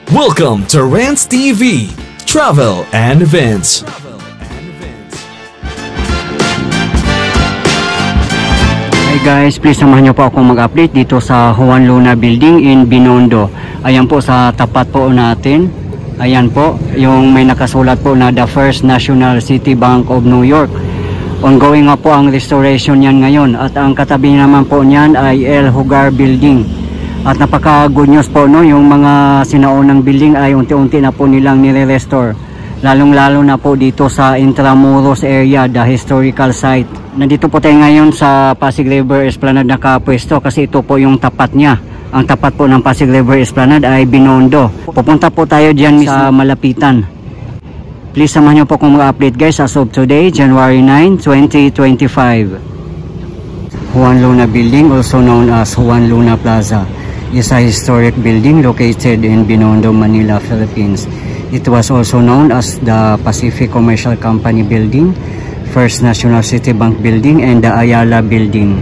Welcome to Rants TV, Travel and Events. Hi guys, please samahan niyo po akong mag-update dito sa Juan Luna Building in Binondo. Ayan po sa tapat po natin. Ayan po, yung may nakasulat po na The First National City Bank of New York. Ongoing nga po ang restoration yan ngayon. At ang katabi naman po niyan ay El Hogar Building. At napaka good news po, no, yung mga sinaunang building ay unti-unti na po nilang nire-restore. Lalong-lalo na po dito sa Intramuros area, the historical site. Nandito po tayo ngayon sa Pasig River Esplanade nakapwesto kasi ito po yung tapat niya. Ang tapat po ng Pasig River Esplanade ay Binondo. Pupunta po tayo dyan sa malapitan. Please samahan nyo po kung mga update guys as of today, January 9, 2025. Juan Luna Building, also known as Juan Luna Plaza, is a historic building located in Binondo, Manila, Philippines. It was also known as the Pacific Commercial Company Building, First National City Bank Building, and the Ayala Building.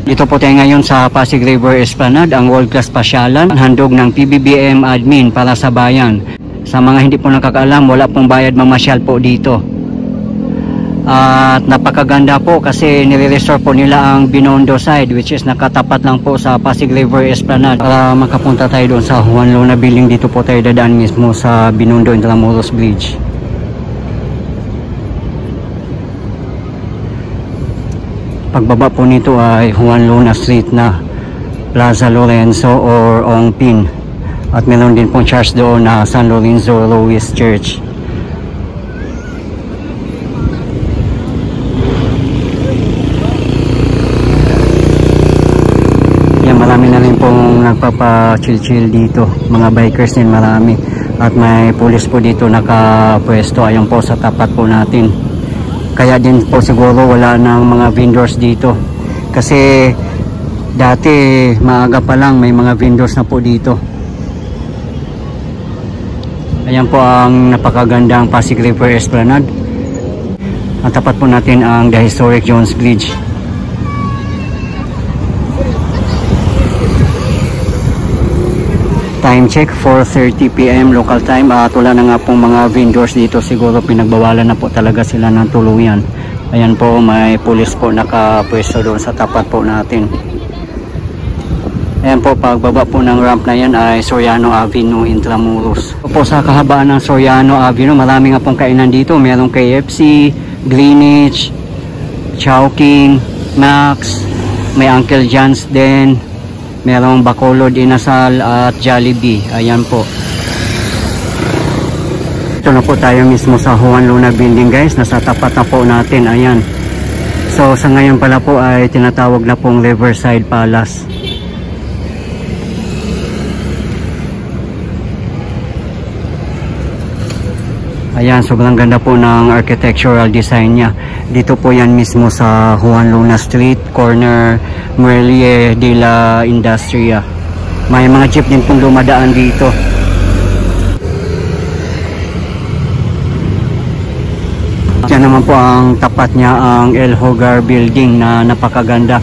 Dito po tayo ngayon sa Pasig River Esplanade, ang world-class pasyalan, handog ng PBBM admin para sa bayan. Sa mga hindi po nakakaalam, wala pong bayad mamasyal po dito. At napakaganda po kasi nire-restore po nila ang Binondo side, which is nakatapat lang po sa Pasig River Esplanade. Para makapunta tayo doon sa Juan Luna Building, dito po tayo dadaan mismo sa Binondo Intramuros Bridge. Pagbaba po nito ay Juan Luna Street na, Plaza Lorenzo or Ongpin. At meron din pong church doon na San Lorenzo Louis Church. Marami na rin pong nagpapa-chill-chill dito, mga bikers din marami, at may pulis po dito nakapwesto. Ayun po sa tapat po natin, kaya din po siguro wala ng mga vendors dito kasi dati maaga pa lang may mga vendors na po dito. Ayan po ang napakagandang Pasig River Esplanade. Ang tapat po natin ang The Historic Jones Bridge. Time check, 4:30 PM local time. At wala na nga pong mga vendors dito, siguro pinagbawalan na po talaga sila ng tuluyan. Ayan po, may pulis po nakapwesto doon sa tapat po natin. Ayan po, pagbaba po ng ramp na yan ay Soriano Avenue, Intramuros. Po sa kahabaan ng Soriano Avenue, marami nga pong kainan dito. Merong KFC, Greenwich, Chowking, Max, may Uncle John's din, merong Bacolod Inasal at Jollibee. Ayan po. Ito na po tayo mismo sa Juan Luna Building guys. Nasa tapat na po natin. Ayan. So sa ngayon pala po ay tinatawag na pong Riverside Palace. Ayan, sobrang ganda po ng architectural design niya. Dito po yan mismo sa Juan Luna Street, corner Muelle de la Industria. May mga jeep din pong dumadaan dito. Yan naman po ang tapat niya, ang El Hogar Building na napakaganda.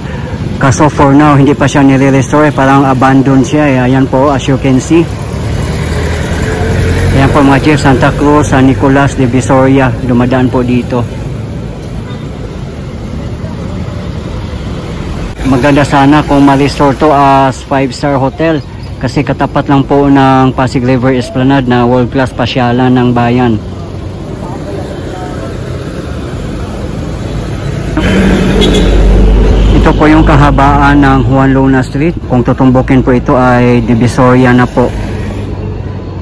Kaso for now, hindi pa siya nire-restore. Parang abandoned siya. Ayan po, as you can see. Ayan po mga jeep, Santa Cruz, San Nicolas, Divisoria, dumadaan po dito. Maganda sana kung ma-restore to as 5-star hotel kasi katapat lang po ng Pasig River Esplanade na world-class pasyalan ng bayan. Ito po yung kahabaan ng Juan Luna Street. Kung tutumbukin po ito ay Divisoria na po.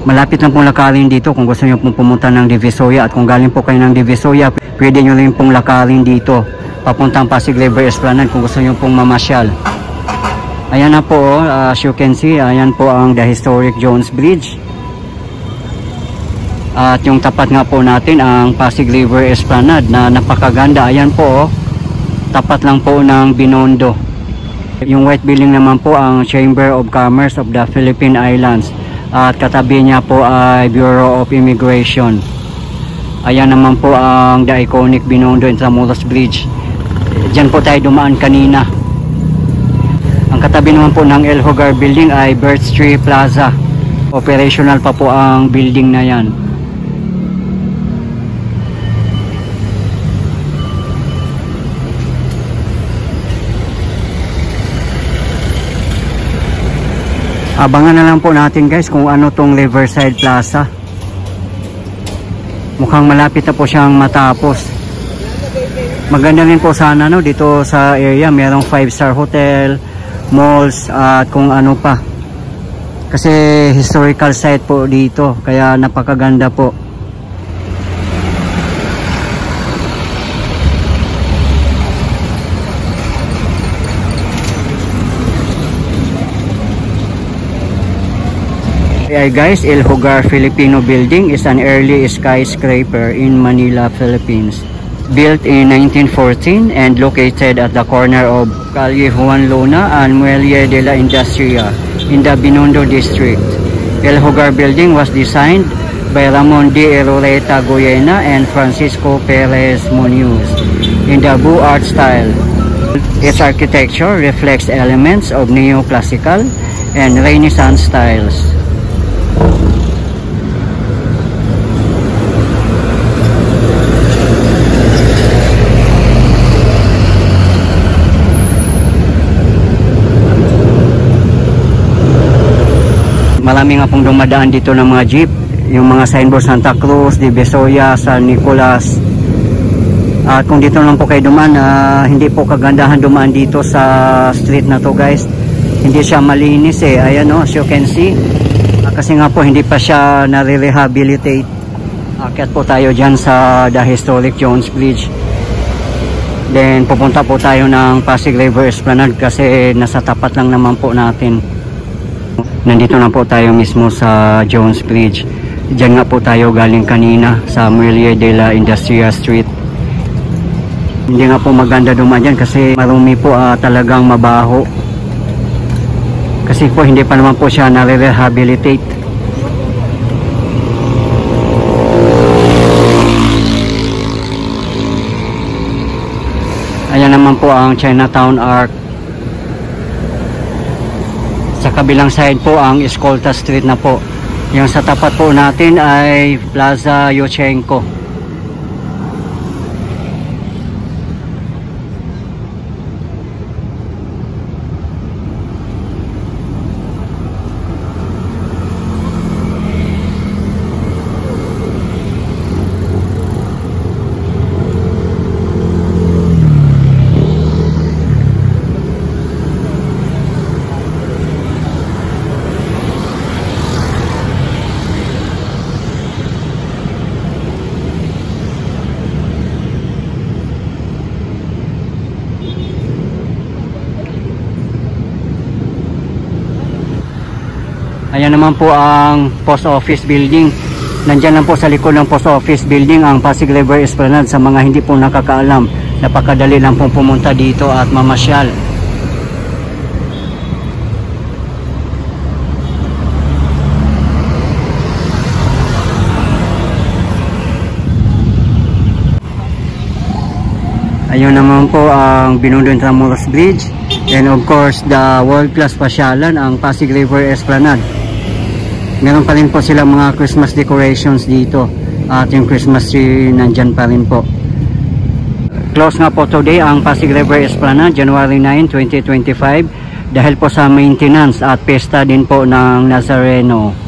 Malapit lang pong lakarin dito kung gusto nyo pong pumunta ng Divisoria, at kung galing po kayo ng Divisoria, pwede nyo rin pong lakarin dito papuntang Pasig River Esplanade kung gusto nyo pong mamasyal. Ayan na po, as you can see, ayan po ang The Historic Jones Bridge. At yung tapat nga po natin ang Pasig River Esplanade na napakaganda. Ayan po, tapat lang po ng Binondo. Yung white building naman po ang Chamber of Commerce of the Philippine Islands. At katabi niya po ay Bureau of Immigration. Ayan naman po ang the iconic Binondo Intramuros Bridge. Diyan po tayo dumaan kanina. Ang katabi naman po ng El Hogar Building ay Birch Tree Plaza. Operational pa po ang building na yan. Abangan na lang po natin guys kung ano tong Riverside Plaza. Mukhang malapit na po siyang matapos. Maganda rin po sana no, dito sa area merong 5-star hotel, malls at kung ano pa. Kasi historical site po dito kaya napakaganda po. Hey guys, El Hogar Filipino Building is an early skyscraper in Manila, Philippines. Built in 1914 and located at the corner of Calle Juan Luna and Muelle de la Industria in the Binondo district. El Hogar Building was designed by Ramon de Eroreta Goyena and Francisco Perez Munoz in the Beaux Arts style. Its architecture reflects elements of neoclassical and Renaissance styles. Marami nga pong dumadaan dito ng mga jeep, yung mga signboard Santa Cruz, Divisoria, San Nicolas. At kung dito lang po kayo dumaan, hindi po kagandahan dumaan dito sa street na to guys. Hindi siya malinis eh, ayan o, as you can see. Kasi nga po hindi pa siya nare-rehabilitate. Akyat po tayo dyan sa The Historic Jones Bridge. Then pupunta po tayo ng Pasig River Esplanade kasi nasa tapat lang naman po natin. Nandito na po tayo mismo sa Jones Bridge. Diyan nga po tayo galing kanina sa Muelle de la Industria Street. Hindi nga po maganda dumaan dyan kasi marumi po, talagang mabaho. Kasi po hindi pa naman po siya nare-rehabilitate. Ayan naman po ang Chinatown Arc. Sa kabilang side po ang Escolta Street na po. Yung sa tapat po natin ay Plaza Yochenko. Ayan naman po ang Post Office Building. Nandyan lang po sa likod ng Post Office Building ang Pasig River Esplanade. Sa mga hindi po nakakaalam, napakadali lang pong pumunta dito at mamasyal. Ayun naman po ang Binondo Intramuros Bridge. And of course, the world-class pasyalan, ang Pasig River Esplanade. Meron pa rin po sila mga Christmas decorations dito. At yung Christmas tree nandyan pa rin po. Close nga po today ang Pasig River Esplanade, January 9, 2025. Dahil po sa maintenance at pesta din po ng Nazareno.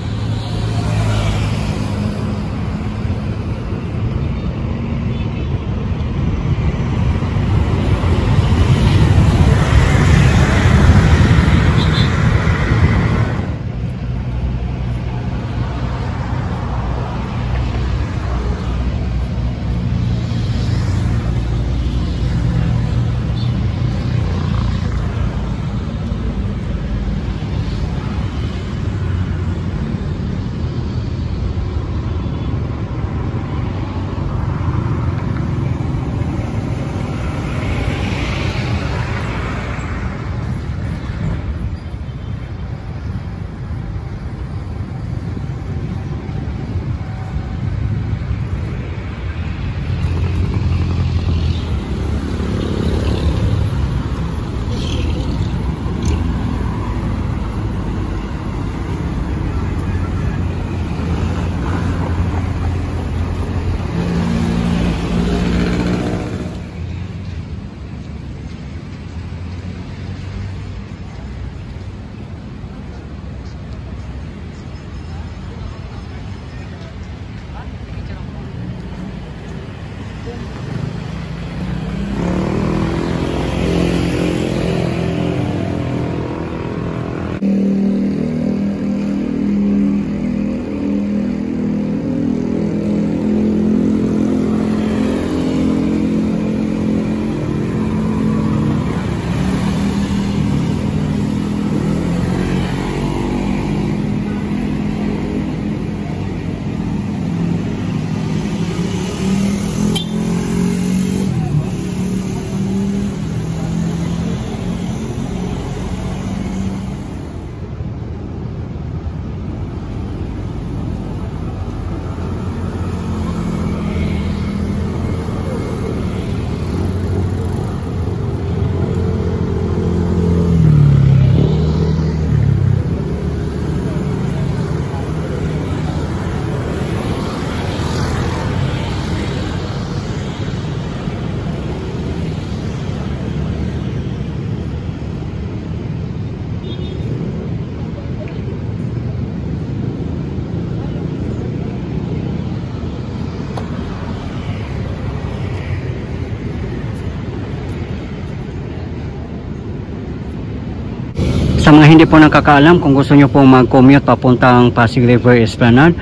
sa mga hindi po nakakaalam, kung gusto nyo po mag-commute papuntang Pasig River Esplanade,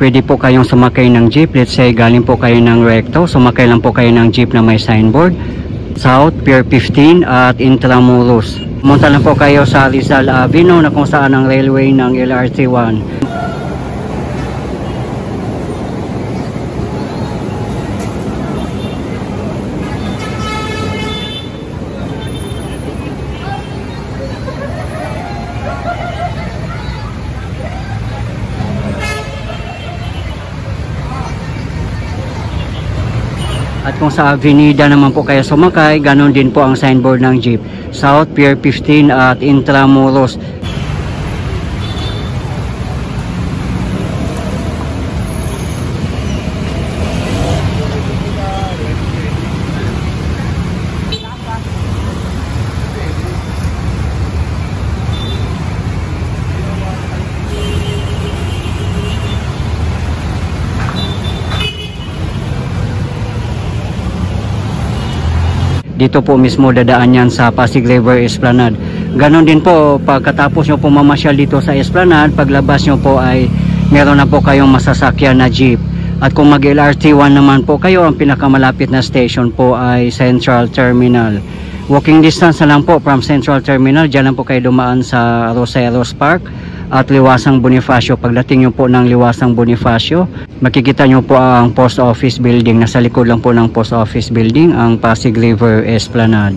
pwede po kayong sumakay ng jeep. Let's say galing po kayo ng Recto, sumakay lang po kayo ng jeep na may signboard, South Pier 15 at Intramuros. Pumunta lang po kayo sa Rizal Avenue na kung saan ang railway ng LRT1. At kung sa Avenida naman po kayo sumakay, ganon din po ang signboard ng jeep, South Pier 15 at Intramuros. Dito po mismo dadaan yan sa Pasig River Esplanade. Ganon din po, pagkatapos nyo po mamasyal dito sa Esplanade, paglabas nyo po ay meron na po kayong masasakyan na jeep. At kung mag LRT1 naman po kayo, ang pinakamalapit na station po ay Central Terminal. Walking distance na lang po from Central Terminal, dyan lang po kayo dumaan sa Roseros Park at Liwasang Bonifacio. Pagdating nyo po ng Liwasang Bonifacio, makikita nyo po ang Post Office Building. Nasa likod lang po ng Post Office Building ang Pasig River Esplanade.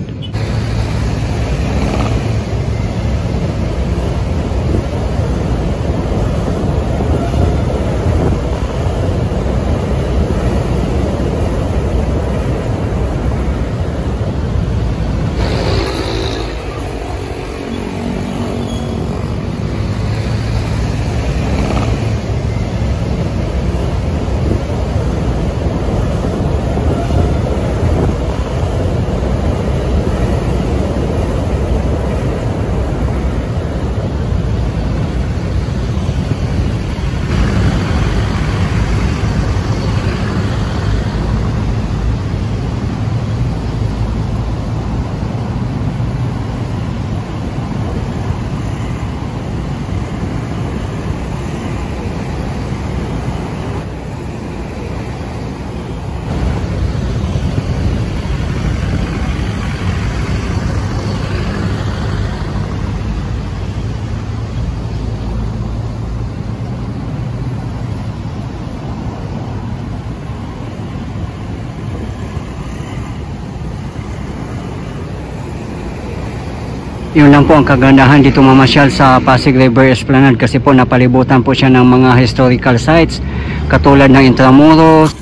Yun lang po ang kagandahan dito mamasyal sa Pasig River Esplanade, kasi po napalibutan po siya ng mga historical sites katulad ng Intramuros,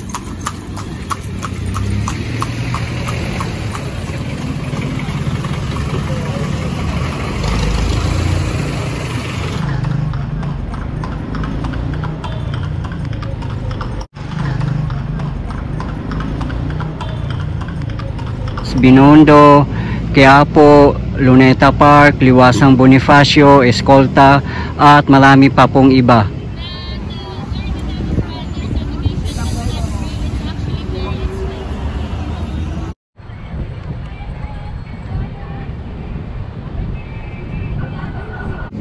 Binondo, Quiapo, Luneta Park, Liwasang Bonifacio, Escolta at marami pa pong iba.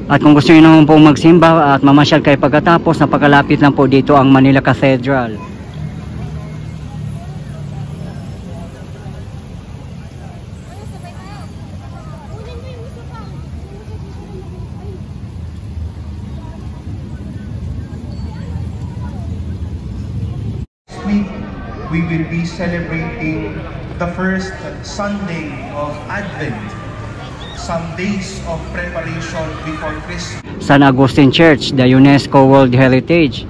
At kung gusto niyo naman pong magsimba at mamasyal kayo pagkatapos, napakalapit lang po dito ang Manila Cathedral. We will be celebrating the first Sunday of Advent, some days of preparation before Christmas. San Agustin Church, the UNESCO World Heritage.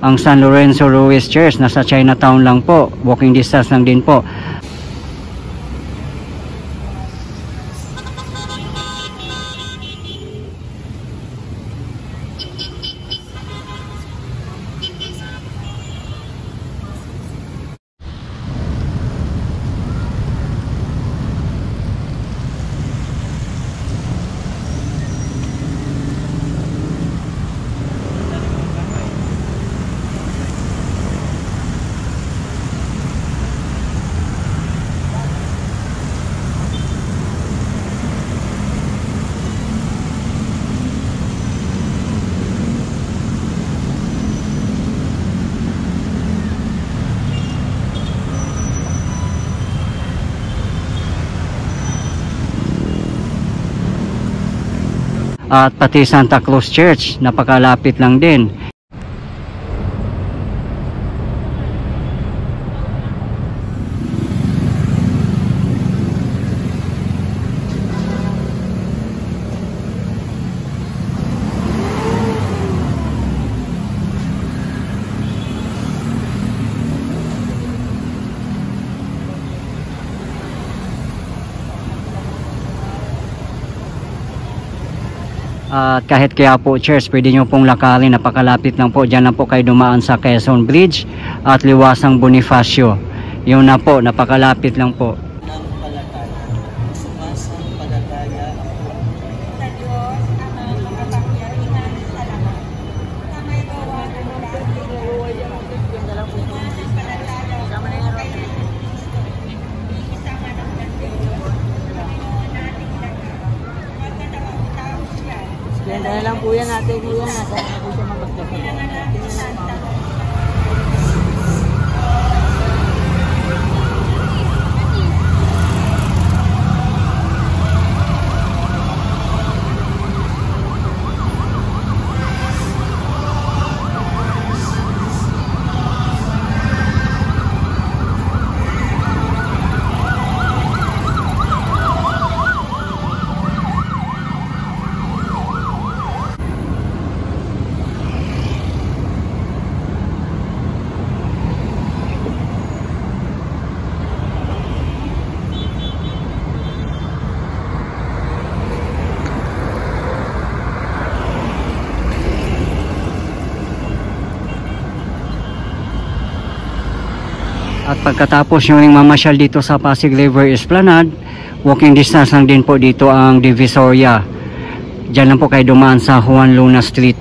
Ang San Lorenzo Ruiz Church nasa Chinatown lang po, walking distance lang din po. At pati Santa Cruz Church, napakalapit lang din. At kahit Quiapo Church, pwede nyo pong lakarin, napakalapit lang po. Diyan lang po kayo dumaan sa Quezon Bridge at Liwasang Bonifacio. Yun na po, napakalapit lang po. Yan lang po yan natin, kuya. Nasa po siya magdagdag. At pagkatapos nyo ring mamasyal dito sa Pasig River Esplanade, walking distance lang din po dito ang Divisoria. Diyan lang po kayo dumaan sa Juan Luna Street.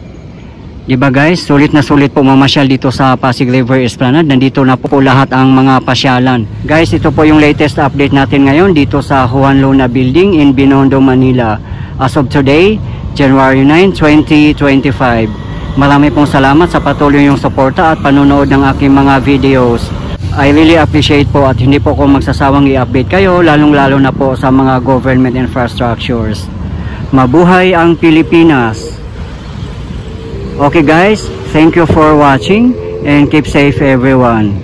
Diba guys, sulit na sulit po mamasyal dito sa Pasig River Esplanade. Nandito na po lahat ang mga pasyalan. Guys, ito po yung latest update natin ngayon dito sa Juan Luna Building in Binondo, Manila. As of today, January 9, 2025. Marami pong salamat sa patuloy yung suporta at panonood ng aking mga videos. I really appreciate po at hindi po ako magsasawang i-update kayo, lalong-lalo na po sa mga government infrastructures. Mabuhay ang Pilipinas! Okay guys, thank you for watching and keep safe everyone.